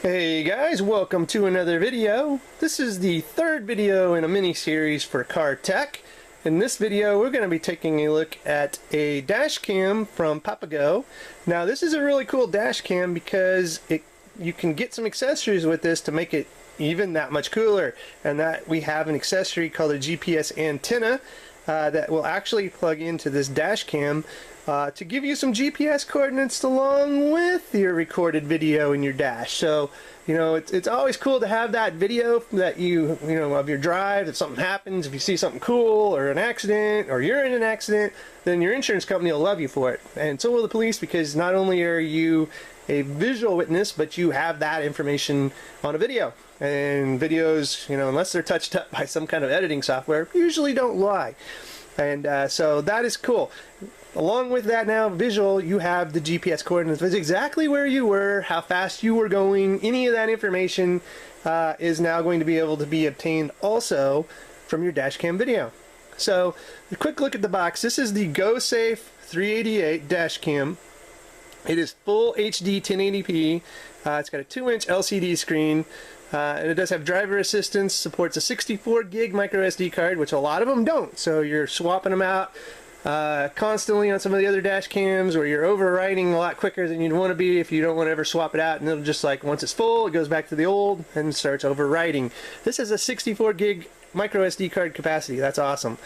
Hey guys, welcome to another video. This is the third video in a mini-series for car tech. In this video we're going to be taking a look at a dash cam from PapaGo. Now this is a really cool dash cam because you can get some accessories with this to make it even that much cooler. And that we have an accessory called a GPS antenna that will actually plug into this dash cam to give you some GPS coordinates along with your recorded video in your dash. So, you know, it's always cool to have that video that you know, of your drive. If something happens, if you see something cool or an accident or you're in an accident, then your insurance company will love you for it. And so will the police, because not only are you a visual witness, but you have that information on a video. And videos, you know, unless they're touched up by some kind of editing software, usually don't lie. And so that is cool. Along with that, now visual, you have the GPS coordinates. It's exactly where you were, how fast you were going. Any of that information is now going to be able to be obtained also from your dash cam video. So a quick look at the box. This is the GoSafe 388 dash cam. It is full HD 1080p. It's got a 2-inch LCD screen. And it does have driver assistance, supports a 64 gig micro SD card, which a lot of them don't. So you're swapping them out constantly on some of the other dash cams, or you're overwriting a lot quicker than you'd want to be if you don't want to ever swap it out, and it'll just, like, once it's full, it goes back to the old and starts overwriting. This has a 64 gig micro SD card capacity. That's awesome.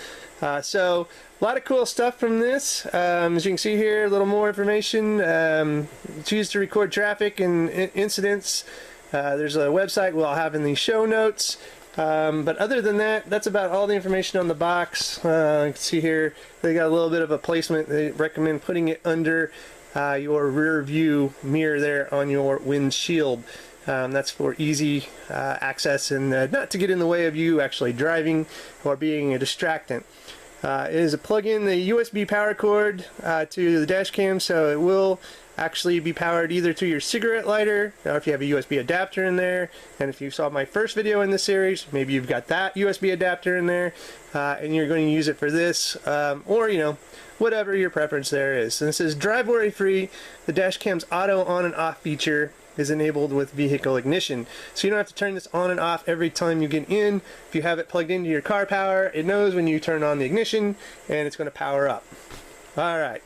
So a lot of cool stuff from this. As you can see here, a little more information. It's used to record traffic and incidents. There's a website we'll have in the show notes. But other than that, that's about all the information on the box. You can see here they got a little bit of a placement. They recommend putting it under your rear view mirror there on your windshield. That's for easy access and not to get in the way of you actually driving or being a distractant. It is a plug-in the USB power cord to the dash cam, so it will actually be powered either to your cigarette lighter, or if you have a USB adapter in there. And if you saw my first video in this series, maybe you've got that USB adapter in there and you're going to use it for this, or, you know, whatever your preference there is. And this is drive worry free. The dash cam's auto on and off feature is enabled with vehicle ignition, so you don't have to turn this on and off every time you get in. If you have it plugged into your car power, it knows when you turn on the ignition and it's going to power up. Alright,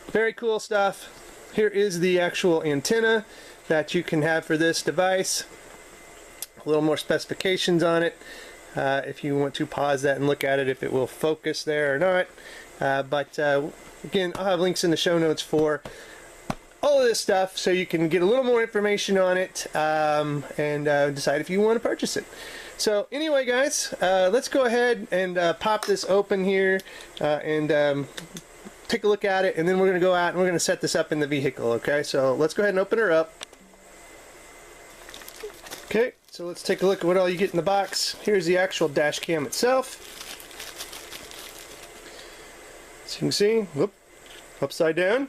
very cool stuff. Here is the actual antenna that you can have for this device. A little more specifications on it if you want to pause that and look at it, if it will focus there or not. But again, I'll have links in the show notes for all of this stuff, so you can get a little more information on it and decide if you want to purchase it. So anyway, guys, let's go ahead and pop this open here and take a look at it, and then we're going to go out and we're going to set this up in the vehicle. Okay, so let's go ahead and open her up. Okay, so let's take a look at what all you get in the box. Here's the actual dash cam itself. So you can see, whoop, upside down.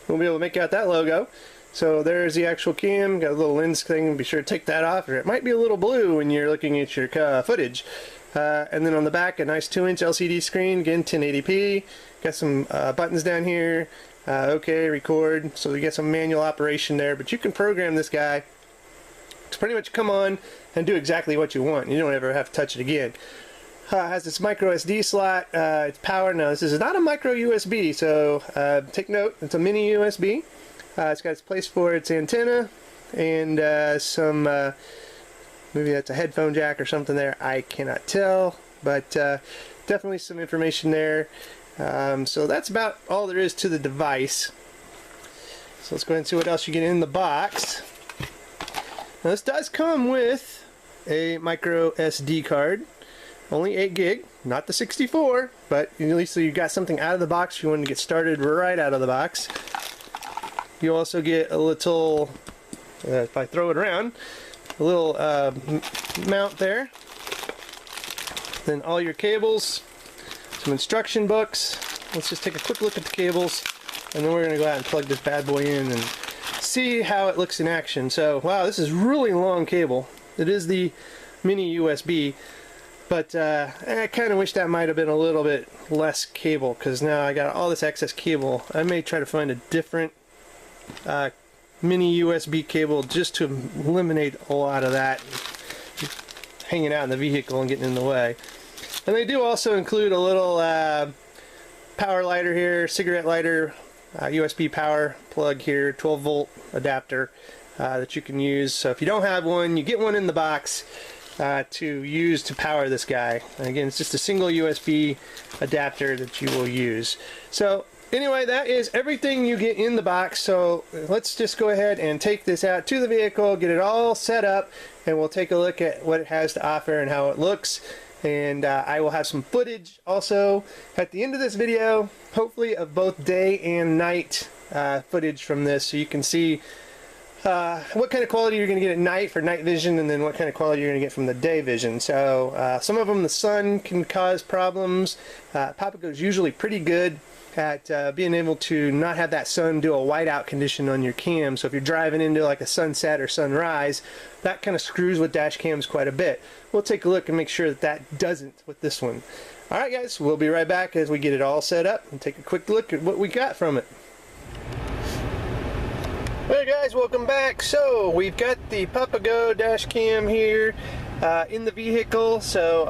We'll be able to make out that logo. So there's the actual cam, got a little lens thing. Be sure to take that off, or it might be a little blue when you're looking at your footage. And then on the back, a nice 2-inch LCD screen, again 1080p. Got some buttons down here. OK, record. So you get some manual operation there, but you can program this guy to pretty much come on and do exactly what you want. You don't ever have to touch it again. It has this micro SD slot. It's powered. Now this is not a micro USB, so take note. It's a mini USB. It's got its place for its antenna and some maybe that's a headphone jack or something there. I cannot tell, but definitely some information there. So that's about all there is to the device. So let's go ahead and see what else you get in the box. Now this does come with a micro SD card. Only 8 gig, not the 64, but at least so you got something out of the box if you want to get started right out of the box. You also get a little, if I throw it around, a little mount there. Then all your cables, some instruction books. Let's just take a quick look at the cables, and then we're going to go out and plug this bad boy in and see how it looks in action. So, wow, this is really long cable. It is the mini USB. But I kind of wish that might have been a little bit less cable, because now I got all this excess cable. I may try to find a different mini USB cable just to eliminate a lot of that hanging out in the vehicle and getting in the way. And they do also include a little power lighter here, cigarette lighter, USB power plug here, 12 volt adapter that you can use. So if you don't have one, you get one in the box to use to power this guy. And again, it's just a single USB adapter that you will use. So anyway, that is everything you get in the box. So let's just go ahead and take this out to the vehicle, get it all set up, and we'll take a look at what it has to offer and how it looks. And I will have some footage also at the end of this video, hopefully of both day and night footage from this, so you can see what kind of quality you're going to get at night for night vision, and then what kind of quality you're going to get from the day vision. So some of them, the sun can cause problems. PapaGo is usually pretty good at being able to not have that sun do a whiteout condition on your cam. So if you're driving into like a sunset or sunrise, that kind of screws with dash cams quite a bit. We'll take a look and make sure that that doesn't with this one. Alright guys, we'll be right back as we get it all set up and take a quick look at what we got from it. Hey guys, welcome back. So we've got the PapaGo dash cam here in the vehicle. So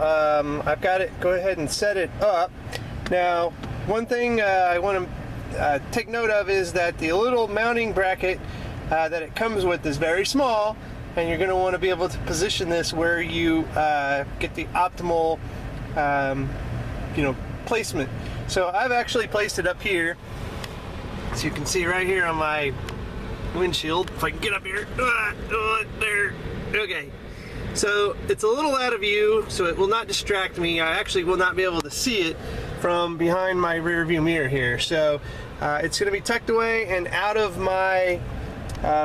I've got it, go ahead and set it up. Now one thing I want to take note of is that the little mounting bracket that it comes with is very small, and you're going to want to be able to position this where you get the optimal placement. So I've actually placed it up here, so you can see right here on my windshield. If I can get up here, there, okay. So it's a little out of view, so it will not distract me. I actually will not be able to see it from behind my rear view mirror here. So it's going to be tucked away and out of my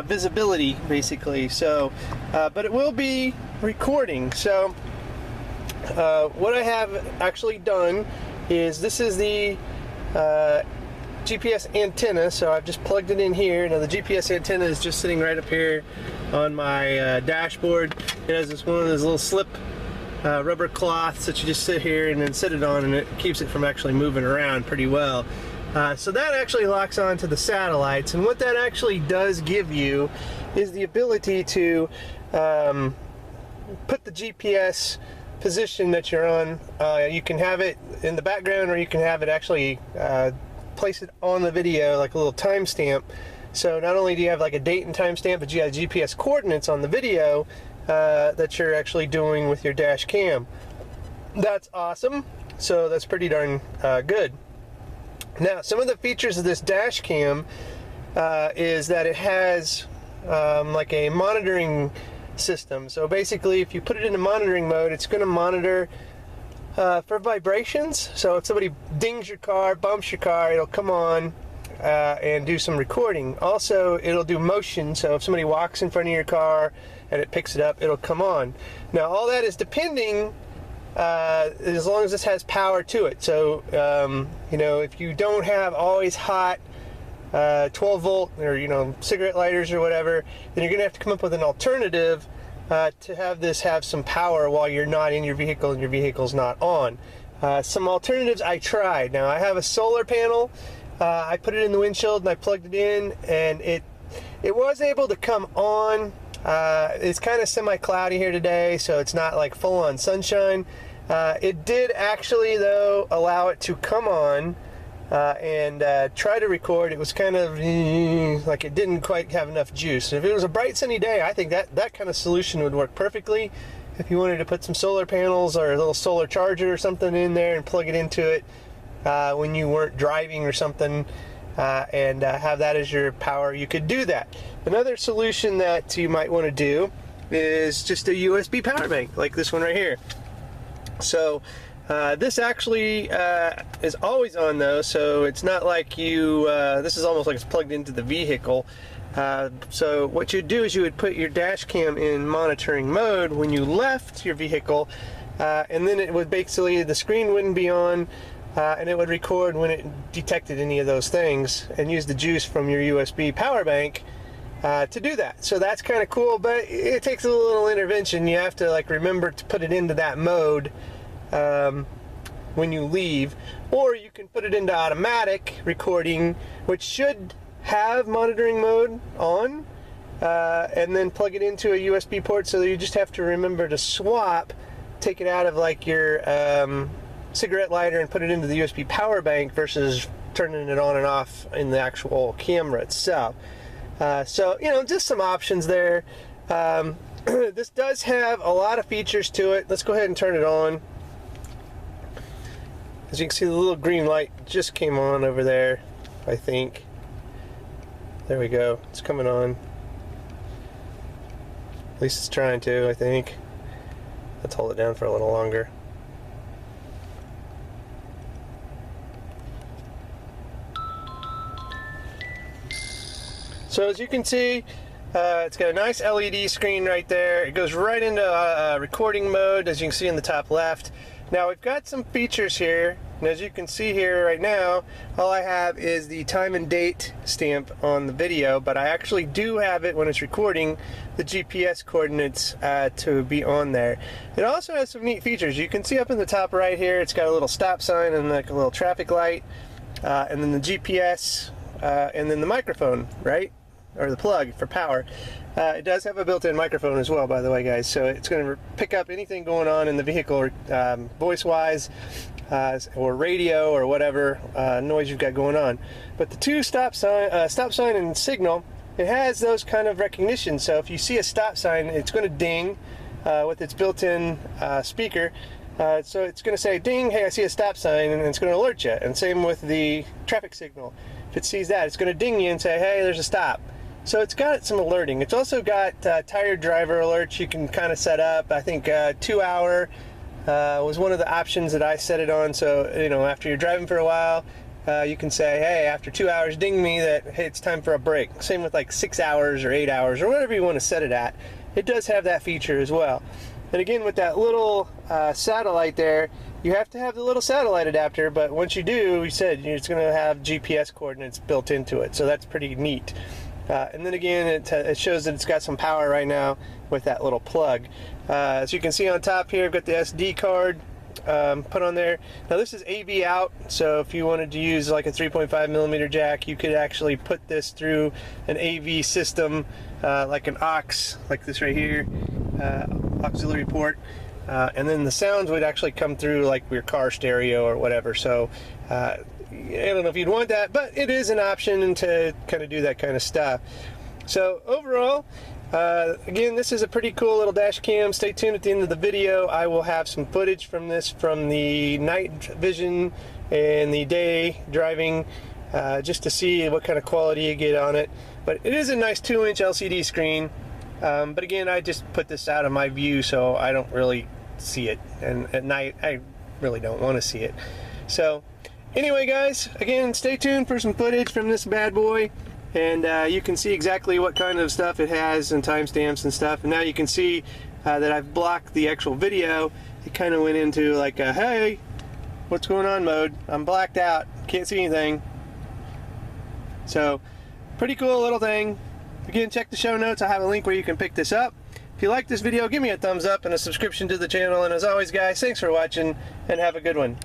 visibility basically. So but it will be recording. So what I have actually done is, this is the GPS antenna, so I've just plugged it in here. Now the GPS antenna is just sitting right up here on my dashboard. It has this one of those little slip rubber cloths that you just sit here and then sit it on, and it keeps it from actually moving around pretty well. So that actually locks onto the satellites, and what that actually does give you is the ability to put the GPS position that you're on. You can have it in the background, or you can have it actually place it on the video like a little timestamp. So not only do you have like a date and timestamp, but you have GPS coordinates on the video that you're actually doing with your dash cam. That's awesome. So that's pretty darn good. Now, some of the features of this dash cam is that it has like a monitoring system. So basically, if you put it into monitoring mode, it's going to monitor for vibrations. So if somebody dings your car, bumps your car, it'll come on and do some recording. Also, it'll do motion. So if somebody walks in front of your car and it picks it up, it'll come on. Now, all that is depending as long as this has power to it. So you know, if you don't have always hot 12 volt or cigarette lighters or whatever, then you're gonna have to come up with an alternative to have this have some power while you're not in your vehicle and your vehicle's not on. Some alternatives I tried. Now I have a solar panel. I put it in the windshield and I plugged it in, and it was able to come on. It's kind of semi-cloudy here today, so it's not like full-on sunshine. It did actually, though, allow it to come on and try to record. It was kind of like it didn't quite have enough juice. If it was a bright sunny day, I think that kind of solution would work perfectly. If you wanted to put some solar panels or a little solar charger or something in there and plug it into it when you weren't driving or something, and have that as your power, you could do that. Another solution that you might want to do is just a USB power bank like this one right here. So this actually is always on though, so it's not like you this is almost like it's plugged into the vehicle. So what you'd do is you would put your dash cam in monitoring mode when you left your vehicle, and then it would basically, the screen wouldn't be on, and it would record when it detected any of those things, and use the juice from your USB power bank to do that. So that's kind of cool, but it takes a little intervention. You have to like remember to put it into that mode when you leave, or you can put it into automatic recording, which should have monitoring mode on, and then plug it into a USB port, so you just have to remember to swap, take it out of like your cigarette lighter and put it into the USB power bank versus turning it on and off in the actual camera itself. So, you know, just some options there. This does have a lot of features to it. Let's go ahead and turn it on. As you can see, the little green light just came on over there, I think. There we go. It's coming on. At least it's trying to, I think. Let's hold it down for a little longer. So as you can see, it's got a nice LED screen right there. It goes right into recording mode, as you can see in the top left. Now we've got some features here, and as you can see here right now, all I have is the time and date stamp on the video, but I actually do have it when it's recording, the GPS coordinates to be on there. It also has some neat features. You can see up in the top right here, it's got a little stop sign and like a little traffic light, and then the GPS, and then the microphone, right? Or the plug for power. It does have a built-in microphone as well, by the way, guys, so it's going to pick up anything going on in the vehicle, voice-wise, or radio, or whatever noise you've got going on. But the two stop sign and signal, it has those kind of recognition. So if you see a stop sign, it's going to ding with its built-in speaker. So it's going to say, ding, hey, I see a stop sign, and it's going to alert you. And same with the traffic signal. If it sees that, it's going to ding you and say, hey, there's a stop. So it's got some alerting. It's also got tired driver alerts you can kind of set up. I think 2 hour was one of the options that I set it on. So, you know, after you're driving for a while, you can say, hey, after 2 hours, ding me that, hey, it's time for a break. Same with like 6 hours or 8 hours or whatever you want to set it at. It does have that feature as well. And again, with that little satellite there, you have to have the little satellite adapter, but once you do, you said it's going to have GPS coordinates built into it. So that's pretty neat. And then again, it shows that it's got some power right now with that little plug. As you can see on top here, I've got the SD card put on there. Now this is AV out, so if you wanted to use like a 3.5mm jack, you could actually put this through an AV system, like an aux, like this right here, auxiliary port. And then the sounds would actually come through like your car stereo or whatever. So I don't know if you'd want that, but it is an option to kind of do that kind of stuff. So overall, again, this is a pretty cool little dash cam. Stay tuned at the end of the video. I will have some footage from this from the night vision and the day driving, just to see what kind of quality you get on it. But it is a nice 2-inch LCD screen. But again, I just put this out of my view, so I don't really see it. And at night, I really don't want to see it. So anyway, guys, again, stay tuned for some footage from this bad boy, and you can see exactly what kind of stuff it has and timestamps and stuff. And now you can see that I've blocked the actual video. It kind of went into like a, hey, what's going on mode. I'm blacked out, can't see anything. So pretty cool little thing. Again, check the show notes. I have a link where you can pick this up. If you like this video, give me a thumbs up and a subscription to the channel. And as always, guys, thanks for watching and have a good one.